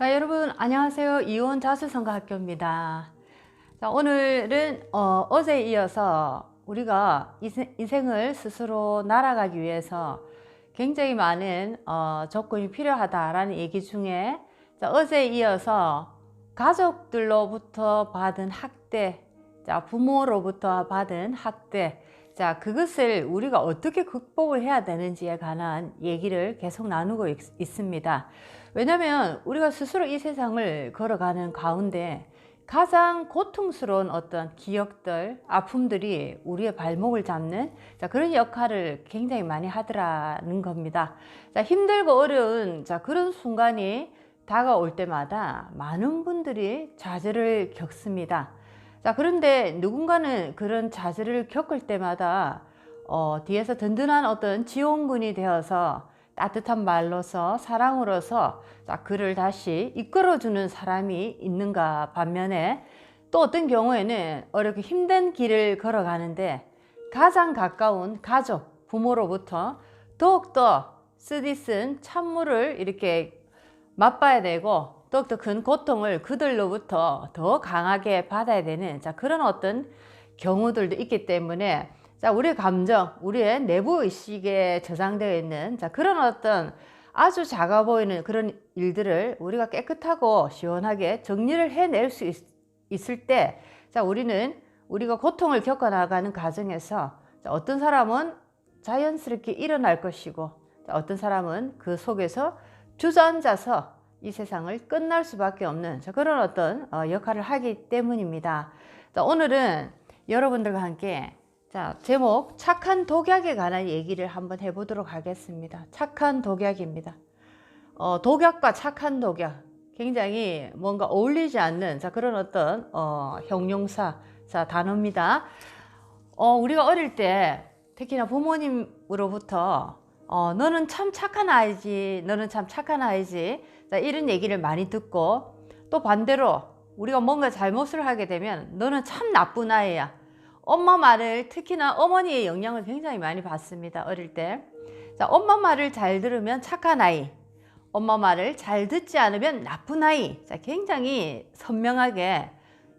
자, 여러분 안녕하세요. 이혼 자수성가 학교입니다. 자, 오늘은 어제에 이어서 우리가 인생을 스스로 날아가기 위해서 굉장히 많은 조건이 필요하다라는 얘기 중에, 자, 어제에 이어서 가족들로부터 받은 학대, 자, 부모로부터 받은 학대, 자, 그것을 우리가 어떻게 극복을 해야 되는지에 관한 얘기를 계속 나누고 있습니다. 왜냐하면 우리가 스스로 이 세상을 걸어가는 가운데 가장 고통스러운 어떤 기억들, 아픔들이 우리의 발목을 잡는, 자, 그런 역할을 굉장히 많이 하더라는 겁니다. 자, 힘들고 어려운, 자, 그런 순간이 다가올 때마다 많은 분들이 좌절을 겪습니다. 자, 그런데 누군가는 그런 좌절을 겪을 때마다 뒤에서 든든한 어떤 지원군이 되어서 따뜻한 말로서, 사랑으로서, 자, 그를 다시 이끌어주는 사람이 있는가 반면에, 또 어떤 경우에는 어렵게 힘든 길을 걸어가는데 가장 가까운 가족, 부모로부터 더욱더 쓰디쓴 찬물을 이렇게 맛봐야 되고, 더욱더 큰 고통을 그들로부터 더 강하게 받아야 되는, 자, 그런 어떤 경우들도 있기 때문에, 자, 우리의 감정, 우리의 내부 의식에 저장되어 있는, 자, 그런 어떤 아주 작아 보이는 그런 일들을 우리가 깨끗하고 시원하게 정리를 해낼 수 있을 때, 자, 우리가 고통을 겪어나가는 과정에서, 자, 어떤 사람은 자연스럽게 일어날 것이고, 자, 어떤 사람은 그 속에서 주저앉아서 이 세상을 끝날 수밖에 없는, 자, 그런 어떤 역할을 하기 때문입니다. 자, 오늘은 여러분들과 함께, 자, 제목 착한 독약에 관한 얘기를 한번 해보도록 하겠습니다. 착한 독약입니다. 독약과 착한 독약, 굉장히 뭔가 어울리지 않는, 자, 그런 어떤 형용사, 자, 단어입니다. 우리가 어릴 때 특히나 부모님으로부터 너는 참 착한 아이지, 너는 참 착한 아이지, 자, 이런 얘기를 많이 듣고, 또 반대로 우리가 뭔가 잘못을 하게 되면 너는 참 나쁜 아이야, 엄마 말을, 특히나 어머니의 영향을 굉장히 많이 받습니다. 어릴 때. 자, 엄마 말을 잘 들으면 착한 아이, 엄마 말을 잘 듣지 않으면 나쁜 아이. 자, 굉장히 선명하게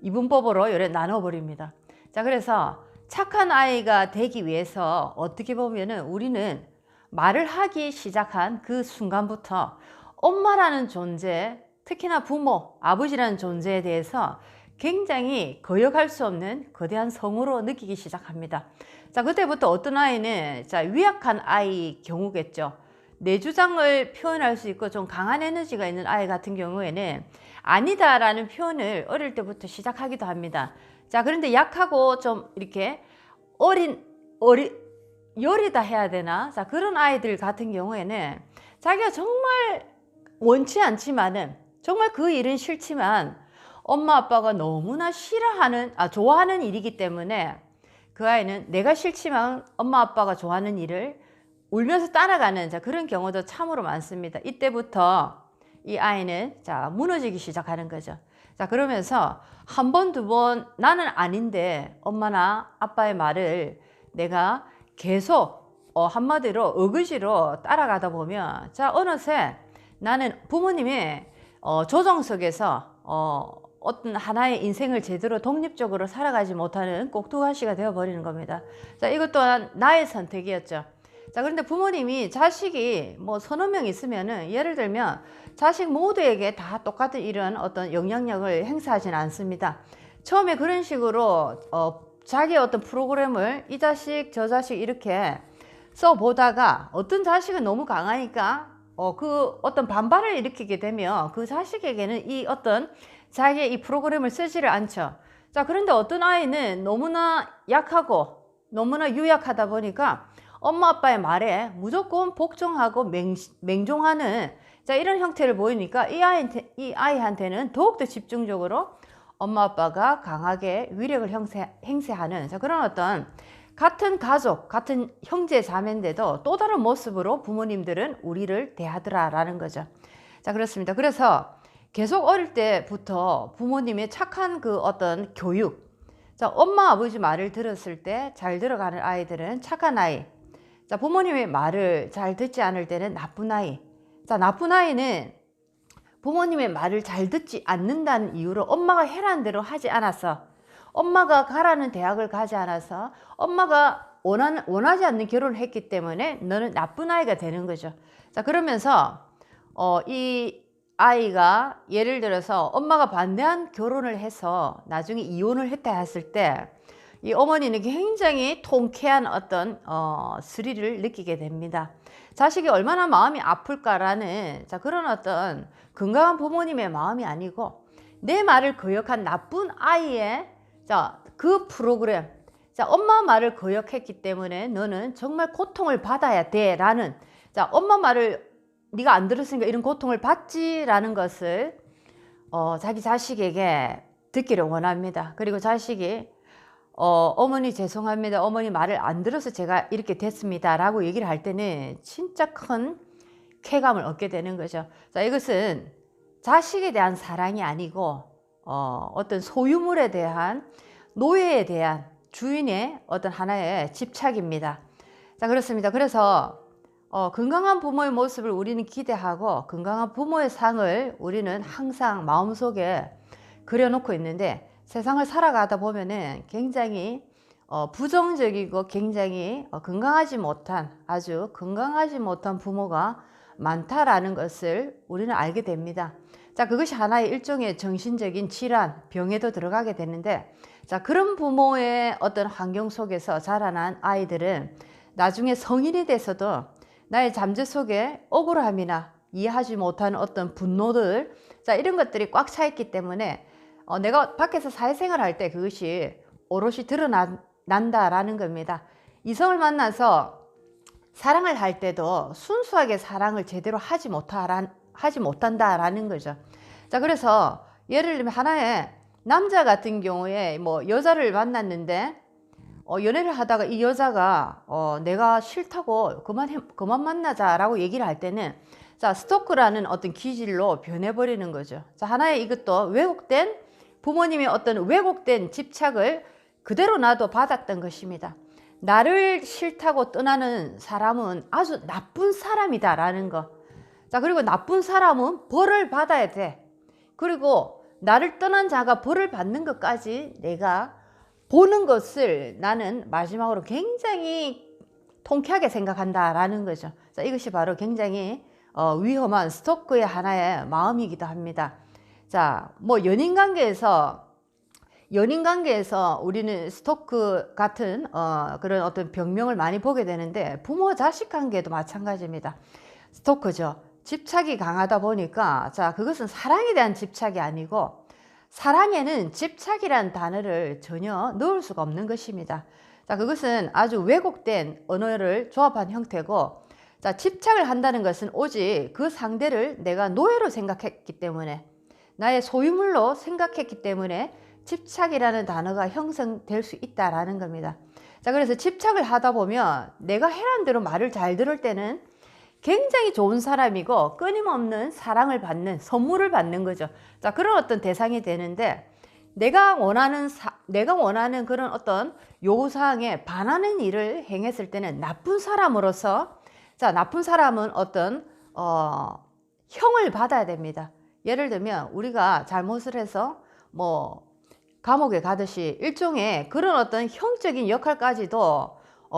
이분법으로 이렇게 나눠버립니다. 자, 그래서 착한 아이가 되기 위해서 어떻게 보면은 우리는 말을 하기 시작한 그 순간부터 엄마라는 존재, 특히나 부모, 아버지라는 존재에 대해서 굉장히 거역할 수 없는 거대한 성으로 느끼기 시작합니다. 자, 그때부터 어떤 아이는, 자, 위약한 아이 경우겠죠. 내 주장을 표현할 수 있고 좀 강한 에너지가 있는 아이 같은 경우에는 아니다라는 표현을 어릴 때부터 시작하기도 합니다. 자, 그런데 약하고 좀 이렇게 여리다 해야 되나? 자, 그런 아이들 같은 경우에는 자기가 정말 원치 않지만은, 정말 그 일은 싫지만 엄마 아빠가 너무나 좋아하는 일이기 때문에 그 아이는 내가 싫지만 엄마 아빠가 좋아하는 일을 울면서 따라가는, 자, 그런 경우도 참으로 많습니다. 이때부터 이 아이는, 자, 무너지기 시작하는 거죠. 자, 그러면서 한 번, 두 번 나는 아닌데 엄마나 아빠의 말을 내가 계속 한마디로 어거지로 따라가다 보면, 자, 어느새 나는 부모님의 조정 속에서 어떤 하나의 인생을 제대로 독립적으로 살아가지 못하는 꼭두가시가 되어버리는 겁니다. 자, 이것 또한 나의 선택이었죠. 자, 그런데 부모님이 자식이 뭐 서너 명 있으면은, 예를 들면 자식 모두에게 다 똑같은 이런 어떤 영향력을 행사하지는 않습니다. 처음에 그런 식으로 자기의 어떤 프로그램을 이 자식 저 자식 이렇게 써보다가 어떤 자식은 너무 강하니까 그 어떤 반발을 일으키게 되면 그 자식에게는 이 어떤 자기의 이 프로그램을 쓰지를 않죠. 자, 그런데 어떤 아이는 너무나 약하고 너무나 유약하다 보니까 엄마 아빠의 말에 무조건 복종하고 맹종하는, 자, 이런 형태를 보이니까 이 아이한테는 더욱더 집중적으로 엄마 아빠가 강하게 위력을 행사하는, 자, 그런 어떤, 같은 가족, 같은 형제 자매인데도 또 다른 모습으로 부모님들은 우리를 대하더라라는 거죠. 자, 그렇습니다. 그래서 계속 어릴 때부터 부모님의 착한 그 어떤 교육, 자, 엄마 아버지 말을 들었을 때 잘 들어가는 아이들은 착한 아이, 자, 부모님의 말을 잘 듣지 않을 때는 나쁜 아이. 자, 나쁜 아이는 부모님의 말을 잘 듣지 않는다는 이유로 엄마가 해라는 대로 하지 않아서, 엄마가 가라는 대학을 가지 않아서, 엄마가 원하지 않는 결혼을 했기 때문에 너는 나쁜 아이가 되는 거죠. 자, 그러면서 이 아이가 예를 들어서 엄마가 반대한 결혼을 해서 나중에 이혼을 했다 했을 때 이 어머니는 굉장히 통쾌한 어떤 스릴을 느끼게 됩니다. 자식이 얼마나 마음이 아플까라는 그런 어떤 건강한 부모님의 마음이 아니고, 내 말을 거역한 나쁜 아이의 그 프로그램, 엄마 말을 거역했기 때문에 너는 정말 고통을 받아야 돼 라는, 엄마 말을 네가 안 들었으니까 이런 고통을 받지 라는 것을 자기 자식에게 듣기를 원합니다. 그리고 자식이 어머니 죄송합니다, 어머니 말을 안 들어서 제가 이렇게 됐습니다 라고 얘기를 할 때는 진짜 큰 쾌감을 얻게 되는 거죠. 자, 이것은 자식에 대한 사랑이 아니고 어떤 소유물에 대한, 노예에 대한 주인의 어떤 하나의 집착입니다. 자, 그렇습니다. 그래서 건강한 부모의 모습을 우리는 기대하고 건강한 부모의 상을 우리는 항상 마음속에 그려놓고 있는데, 세상을 살아가다 보면은 굉장히 부정적이고 굉장히 건강하지 못한, 아주 건강하지 못한 부모가 많다라는 것을 우리는 알게 됩니다. 자, 그것이 하나의 일종의 정신적인 질환, 병에도 들어가게 되는데, 자, 그런 부모의 어떤 환경 속에서 자라난 아이들은 나중에 성인이 돼서도 나의 잠재 속에 억울함이나 이해하지 못하는 어떤 분노들, 이런 것들이 꽉 차 있기 때문에 내가 밖에서 사회생활 할 때 그것이 오롯이 드러난다라는 겁니다. 이성을 만나서 사랑을 할 때도 순수하게 사랑을 제대로 하지 못한다라는 거죠. 자, 그래서 예를 들면 하나의 남자 같은 경우에 뭐 여자를 만났는데 연애를 하다가 이 여자가 내가 싫다고 그만 만나자라고 얘기를 할 때는 스토크라는 어떤 기질로 변해버리는 거죠. 자, 하나의 이것도 왜곡된 부모님의 어떤 왜곡된 집착을 그대로 나도 받았던 것입니다. 나를 싫다고 떠나는 사람은 아주 나쁜 사람이다 라는 거. 자, 그리고 나쁜 사람은 벌을 받아야 돼. 그리고 나를 떠난 자가 벌을 받는 것까지 내가 보는 것을 나는 마지막으로 굉장히 통쾌하게 생각한다 라는 거죠. 자, 이것이 바로 굉장히 위험한 스토커의 하나의 마음이기도 합니다. 자, 뭐 연인 관계에서 우리는 스토크 같은 그런 어떤 병명을 많이 보게 되는데, 부모 자식 관계도 마찬가지입니다. 스토크죠. 집착이 강하다 보니까, 자, 그것은 사랑에 대한 집착이 아니고, 사랑에는 집착이라는 단어를 전혀 넣을 수가 없는 것입니다. 자, 그것은 아주 왜곡된 언어를 조합한 형태고, 자, 집착을 한다는 것은 오직 그 상대를 내가 노예로 생각했기 때문에, 나의 소유물로 생각했기 때문에 집착이라는 단어가 형성될 수 있다라는 겁니다. 자, 그래서 집착을 하다 보면 내가 해란 대로 말을 잘 들을 때는 굉장히 좋은 사람이고 끊임없는 사랑을 받는, 선물을 받는 거죠. 자, 그런 어떤 대상이 되는데, 내가 원하는 그런 어떤 요구사항에 반하는 일을 행했을 때는 나쁜 사람으로서, 자, 나쁜 사람은 어떤 형을 받아야 됩니다. 예를 들면 우리가 잘못을 해서 뭐 감옥에 가듯이 일종의 그런 어떤 형적인 역할까지도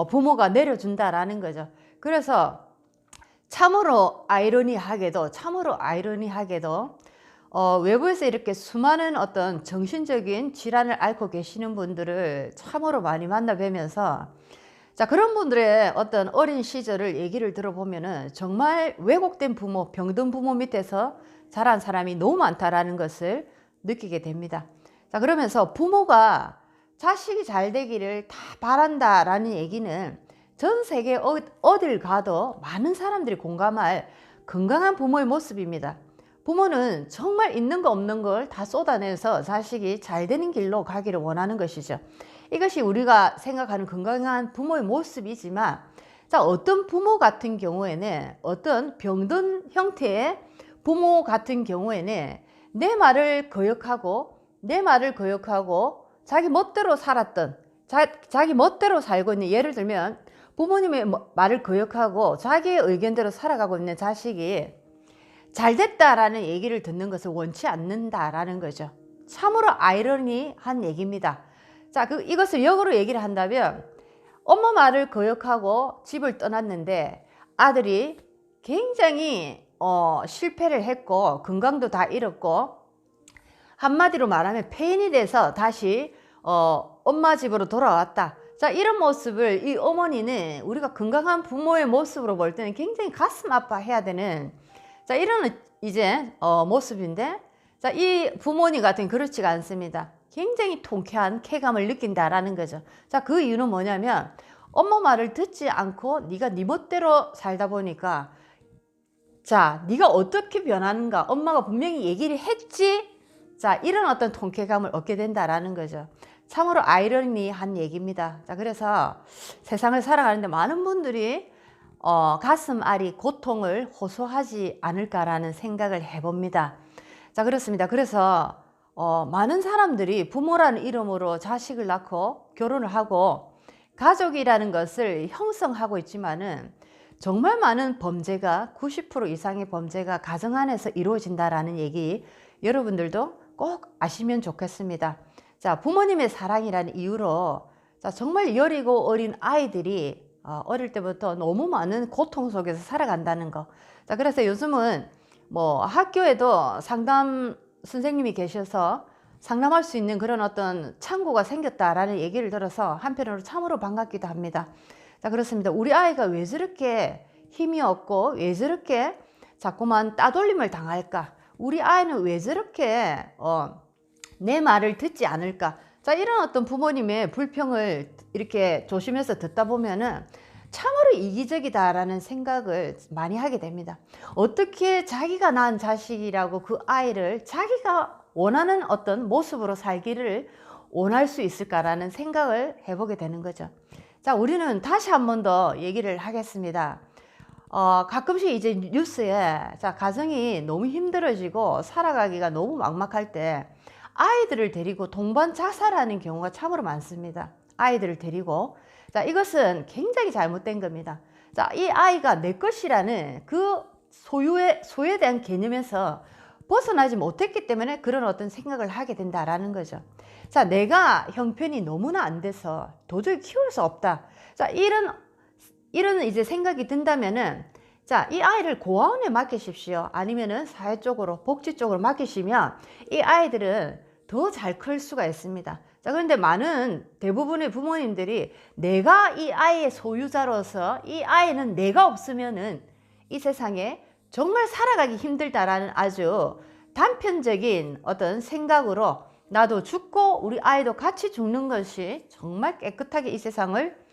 부모가 내려준다라는 거죠. 그래서 참으로 아이러니하게도 외부에서 이렇게 수많은 어떤 정신적인 질환을 앓고 계시는 분들을 참으로 많이 만나 뵈면서, 자, 그런 분들의 어떤 어린 시절을 얘기를 들어보면은 정말 왜곡된 부모, 병든 부모 밑에서 자란 사람이 너무 많다라는 것을 느끼게 됩니다. 자, 그러면서 부모가 자식이 잘 되기를 다 바란다라는 얘기는 전 세계 어딜 가도 많은 사람들이 공감할 건강한 부모의 모습입니다. 부모는 정말 있는 거 없는 걸 다 쏟아내서 자식이 잘 되는 길로 가기를 원하는 것이죠. 이것이 우리가 생각하는 건강한 부모의 모습이지만, 자, 어떤 부모 같은 경우에는, 어떤 병든 형태의 부모 같은 경우에는 내 말을 거역하고 자기 멋대로 살았던, 자기 멋대로 살고 있는, 예를 들면 부모님의 말을 거역하고 자기의 의견대로 살아가고 있는 자식이, 잘 됐다라는 얘기를 듣는 것을 원치 않는다라는 거죠. 참으로 아이러니한 얘기입니다. 자, 이것을 역으로 얘기를 한다면 엄마 말을 거역하고 집을 떠났는데 아들이 굉장히 실패를 했고 건강도 다 잃었고 한마디로 말하면 폐인이 돼서 다시 엄마 집으로 돌아왔다. 자, 이런 모습을 이 어머니는 우리가 건강한 부모의 모습으로 볼 때는 굉장히 가슴 아파해야 되는, 자, 이런 이제 모습인데, 자, 이 부모님 같은 그렇지가 않습니다. 굉장히 통쾌한 쾌감을 느낀다라는 거죠. 자, 그 이유는 뭐냐면 엄마 말을 듣지 않고 네가 네 멋대로 살다 보니까, 자, 네가 어떻게 변하는가 엄마가 분명히 얘기를 했지. 자, 이런 어떤 통쾌감을 얻게 된다라는 거죠. 참으로 아이러니한 얘기입니다. 자, 그래서 세상을 살아가는데 많은 분들이 가슴 아리 고통을 호소하지 않을까라는 생각을 해봅니다. 자, 그렇습니다. 그래서 많은 사람들이 부모라는 이름으로 자식을 낳고 결혼을 하고 가족이라는 것을 형성하고 있지만은 정말 많은 범죄가 90% 이상의 범죄가 가정 안에서 이루어진다라는 얘기 여러분들도 꼭 아시면 좋겠습니다. 자, 부모님의 사랑이라는 이유로 자, 정말 여리고 어린 아이들이 어릴 때부터 너무 많은 고통 속에서 살아간다는 거. 자, 그래서 요즘은 뭐 학교에도 상담 선생님이 계셔서 상담할 수 있는 그런 어떤 창구가 생겼다라는 얘기를 들어서 한편으로 참으로 반갑기도 합니다. 자, 그렇습니다. 우리 아이가 왜 저렇게 힘이 없고 왜 저렇게 자꾸만 따돌림을 당할까? 우리 아이는 왜 저렇게 내 말을 듣지 않을까? 자, 이런 어떤 부모님의 불평을 이렇게 조심해서 듣다 보면은 참으로 이기적이다라는 생각을 많이 하게 됩니다. 어떻게 자기가 낳은 자식이라고 그 아이를 자기가 원하는 어떤 모습으로 살기를 원할 수 있을까라는 생각을 해보게 되는 거죠. 자, 우리는 다시 한 번 더 얘기를 하겠습니다. 가끔씩 이제 뉴스에 자, 가정이 너무 힘들어지고 살아가기가 너무 막막할 때 아이들을 데리고 동반 자살하는 경우가 참으로 많습니다. 아이들을 데리고. 자, 이것은 굉장히 잘못된 겁니다. 자, 이 아이가 내 것이라는 그 소유에 대한 개념에서 벗어나지 못했기 때문에 그런 어떤 생각을 하게 된다라는 거죠. 자, 내가 형편이 너무나 안 돼서 도저히 키울 수 없다. 자, 이런 이제 생각이 든다면은, 자, 이 아이를 고아원에 맡기십시오. 아니면은 사회 쪽으로, 복지 쪽으로 맡기시면 이 아이들은 더 잘 클 수가 있습니다. 자, 그런데 대부분의 부모님들이 내가 이 아이의 소유자로서 이 아이는 내가 없으면은 이 세상에 정말 살아가기 힘들다라는 아주 단편적인 어떤 생각으로 나도 죽고 우리 아이도 같이 죽는 것이 정말 깨끗하게 이 세상을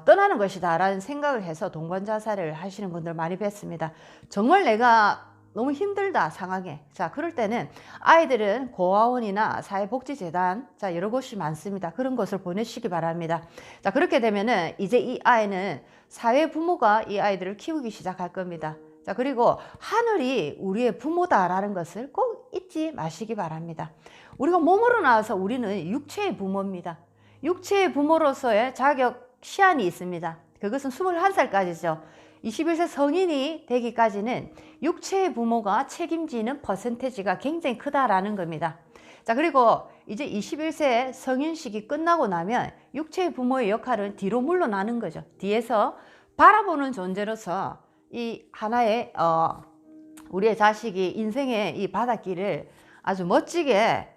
떠나는 것이다 라는 생각을 해서 동반자살을 하시는 분들 많이 뵀습니다. 정말 내가 너무 힘들다 상황에. 자, 그럴 때는 아이들은 고아원이나 사회복지재단, 자, 여러 곳이 많습니다. 그런 곳을 보내시기 바랍니다. 자, 그렇게 되면은 이제 이 아이는 사회 부모가 이 아이들을 키우기 시작할 겁니다. 자, 그리고 하늘이 우리의 부모다라는 것을 꼭 잊지 마시기 바랍니다. 우리가 몸으로 나와서 우리는 육체의 부모입니다. 육체의 부모로서의 자격 시한이 있습니다. 그것은 21살까지죠. 21세 성인이 되기까지는 육체의 부모가 책임지는 퍼센테이지가 굉장히 크다라는 겁니다. 자, 그리고 이제 21세 성인 시기 끝나고 나면 육체의 부모의 역할은 뒤로 물러나는 거죠. 뒤에서 바라보는 존재로서 이 하나의 우리의 자식이 인생의 이 바닷길을 아주 멋지게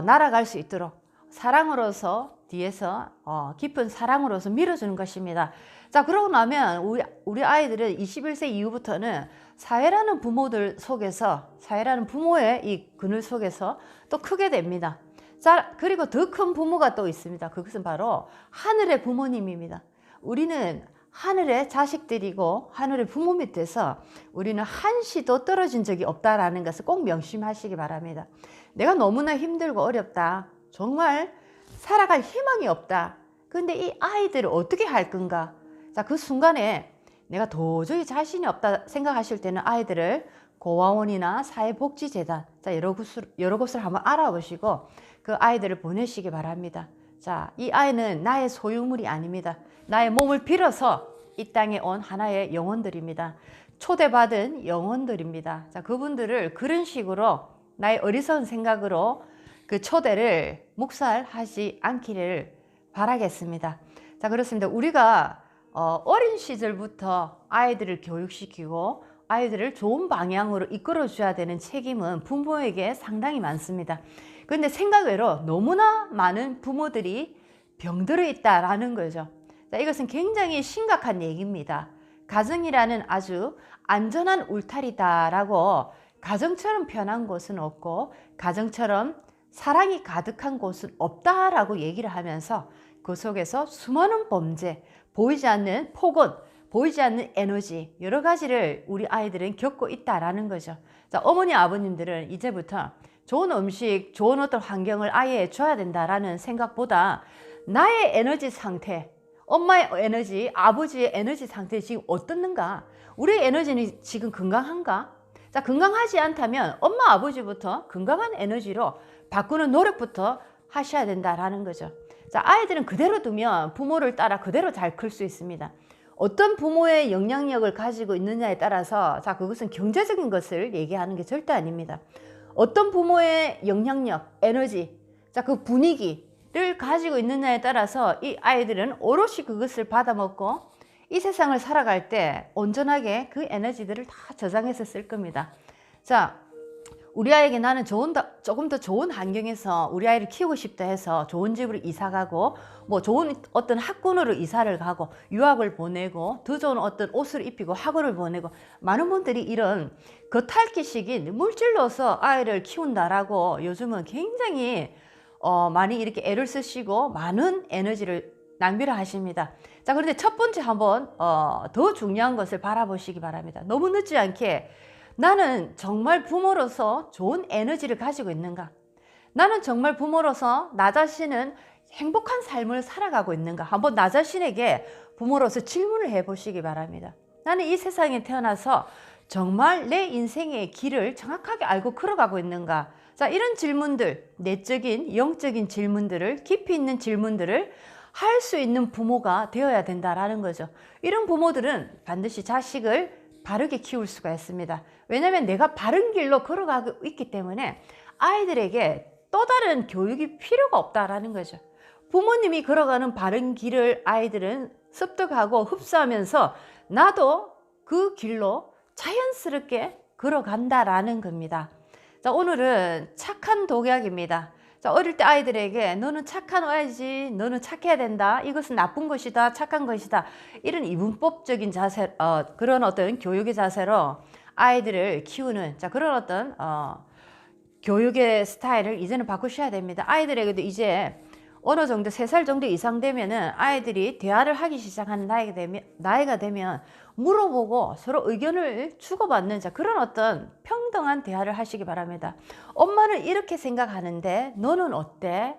날아갈 수 있도록 사랑으로서 뒤에서 깊은 사랑으로서 밀어주는 것입니다. 자, 그러고 나면 우리 아이들은 21세 이후부터는 사회라는 부모들 속에서, 사회라는 부모의 이 그늘 속에서 또 크게 됩니다. 자, 그리고 더 큰 부모가 또 있습니다. 그것은 바로 하늘의 부모님입니다. 우리는 하늘의 자식들이고 하늘의 부모 밑에서 우리는 한시도 떨어진 적이 없다라는 것을 꼭 명심하시기 바랍니다. 내가 너무나 힘들고 어렵다. 정말 살아갈 희망이 없다. 근데 이 아이들을 어떻게 할 건가? 자, 그 순간에 내가 도저히 자신이 없다 생각하실 때는 아이들을 고아원이나 사회복지재단, 자, 여러 곳을 한번 알아보시고 그 아이들을 보내시기 바랍니다. 자, 이 아이는 나의 소유물이 아닙니다. 나의 몸을 빌어서 이 땅에 온 하나의 영혼들입니다. 초대받은 영혼들입니다. 자, 그분들을 그런 식으로 나의 어리석은 생각으로 그 초대를 묵살하지 않기를 바라겠습니다. 자, 그렇습니다. 우리가 어린 시절부터 아이들을 교육시키고 아이들을 좋은 방향으로 이끌어 줘야 되는 책임은 부모에게 상당히 많습니다. 그런데 생각외로 너무나 많은 부모들이 병들어 있다라는 거죠. 자, 이것은 굉장히 심각한 얘기입니다. 가정이라는 아주 안전한 울타리다라고 가정처럼 편한 곳은 없고 가정처럼 사랑이 가득한 곳은 없다라고 얘기를 하면서 그 속에서 수많은 범죄, 보이지 않는 폭언, 보이지 않는 에너지 여러 가지를 우리 아이들은 겪고 있다라는 거죠. 자, 어머니 아버님들은 이제부터 좋은 음식, 좋은 어떤 환경을 아이에 줘야 된다라는 생각보다 나의 에너지 상태, 엄마의 에너지, 아버지의 에너지 상태 지금 어떻는가? 우리의 에너지는 지금 건강한가? 자, 건강하지 않다면 엄마 아버지부터 건강한 에너지로 바꾸는 노력부터 하셔야 된다라는 거죠. 자, 아이들은 그대로 두면 부모를 따라 그대로 잘 클 수 있습니다. 어떤 부모의 영향력을 가지고 있느냐에 따라서 자, 그것은 경제적인 것을 얘기하는 게 절대 아닙니다. 어떤 부모의 영향력, 에너지, 자, 그 분위기를 가지고 있느냐에 따라서 이 아이들은 오롯이 그것을 받아먹고 이 세상을 살아갈 때 온전하게 그 에너지들을 다 저장해서 쓸 겁니다. 자, 우리 아이에게 나는 조금 더 좋은 환경에서 우리 아이를 키우고 싶다 해서 좋은 집으로 이사 가고 뭐 좋은 어떤 학군으로 이사를 가고 유학을 보내고 더 좋은 어떤 옷을 입히고 학원을 보내고 많은 분들이 이런 겉핥기식인 물질로서 아이를 키운다라고 요즘은 굉장히 많이 이렇게 애를 쓰시고 많은 에너지를 낭비를 하십니다. 자, 그런데 첫 번째 한번 더 중요한 것을 바라보시기 바랍니다. 너무 늦지 않게 나는 정말 부모로서 좋은 에너지를 가지고 있는가? 나는 정말 부모로서 나 자신은 행복한 삶을 살아가고 있는가? 한번 나 자신에게 부모로서 질문을 해보시기 바랍니다. 나는 이 세상에 태어나서 정말 내 인생의 길을 정확하게 알고 걸어가고 있는가? 자, 이런 질문들, 내적인, 영적인 질문들을, 깊이 있는 질문들을 할 수 있는 부모가 되어야 된다라는 거죠. 이런 부모들은 반드시 자식을 바르게 키울 수가 있습니다. 왜냐하면 내가 바른 길로 걸어가고 있기 때문에 아이들에게 또 다른 교육이 필요가 없다라는 거죠. 부모님이 걸어가는 바른 길을 아이들은 습득하고 흡수하면서 나도 그 길로 자연스럽게 걸어간다라는 겁니다. 자, 오늘은 착한 독약입니다. 자, 어릴 때 아이들에게 너는 착한 아이지, 너는 착해야 된다, 이것은 나쁜 것이다, 착한 것이다, 이런 이분법적인 자세, 그런 어떤 교육의 자세로 아이들을 키우는 자, 그런 어떤 교육의 스타일을 이제는 바꾸셔야 됩니다. 아이들에게도 이제 어느 정도 3살 정도 이상 되면은 아이들이 대화를 하기 시작하는 나이가 되면 물어보고 서로 의견을 주고받는 자, 그런 어떤 평등한 대화를 하시기 바랍니다. 엄마는 이렇게 생각하는데 너는 어때?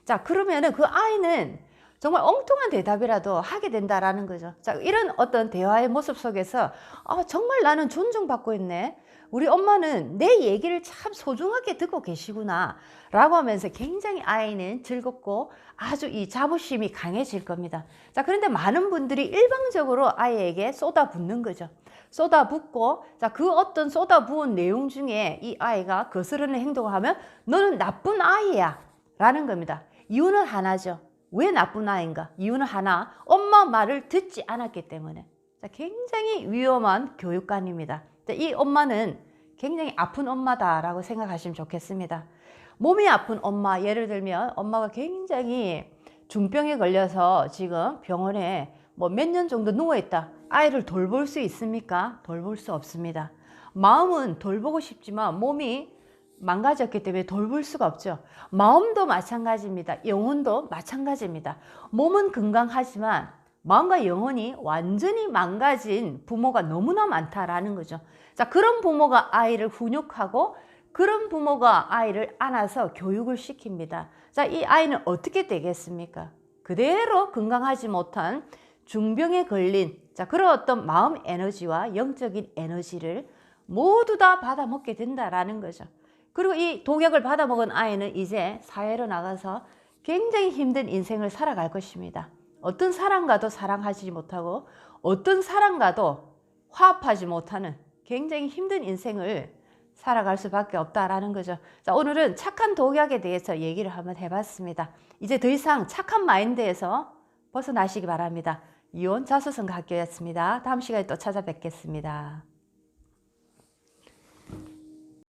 자, 그러면은 그 아이는 정말 엉뚱한 대답이라도 하게 된다라는 거죠. 자, 이런 어떤 대화의 모습 속에서 정말 나는 존중받고 있네. 우리 엄마는 내 얘기를 참 소중하게 듣고 계시구나 라고 하면서 굉장히 아이는 즐겁고 아주 이 자부심이 강해질 겁니다. 자, 그런데 많은 분들이 일방적으로 아이에게 쏟아붓는 거죠. 쏟아붓고, 자, 그 어떤 쏟아부은 내용 중에 이 아이가 거스르는 행동을 하면 너는 나쁜 아이야 라는 겁니다. 이유는 하나죠. 왜 나쁜 아이인가? 이유는 하나, 엄마 말을 듣지 않았기 때문에. 자, 굉장히 위험한 교육관입니다. 자, 이 엄마는 굉장히 아픈 엄마다라고 생각하시면 좋겠습니다. 몸이 아픈 엄마, 예를 들면 엄마가 굉장히 중병에 걸려서 지금 병원에 뭐 몇 년 정도 누워있다. 아이를 돌볼 수 있습니까? 돌볼 수 없습니다. 마음은 돌보고 싶지만 몸이 망가졌기 때문에 돌볼 수가 없죠. 마음도 마찬가지입니다. 영혼도 마찬가지입니다. 몸은 건강하지만 마음과 영혼이 완전히 망가진 부모가 너무나 많다라는 거죠. 자, 그런 부모가 아이를 훈육하고 그런 부모가 아이를 안아서 교육을 시킵니다. 자, 이 아이는 어떻게 되겠습니까? 그대로 건강하지 못한 중병에 걸린 자, 그런 어떤 마음 에너지와 영적인 에너지를 모두 다 받아먹게 된다라는 거죠. 그리고 이 독약을 받아먹은 아이는 이제 사회로 나가서 굉장히 힘든 인생을 살아갈 것입니다. 어떤 사람과도 사랑하지 못하고 어떤 사람과도 화합하지 못하는 굉장히 힘든 인생을 살아갈 수밖에 없다라는 거죠. 자, 오늘은 착한 독약에 대해서 얘기를 한번 해봤습니다. 이제 더 이상 착한 마인드에서 벗어나시기 바랍니다. 이온 자수성가 학교였습니다. 다음 시간에 또 찾아뵙겠습니다.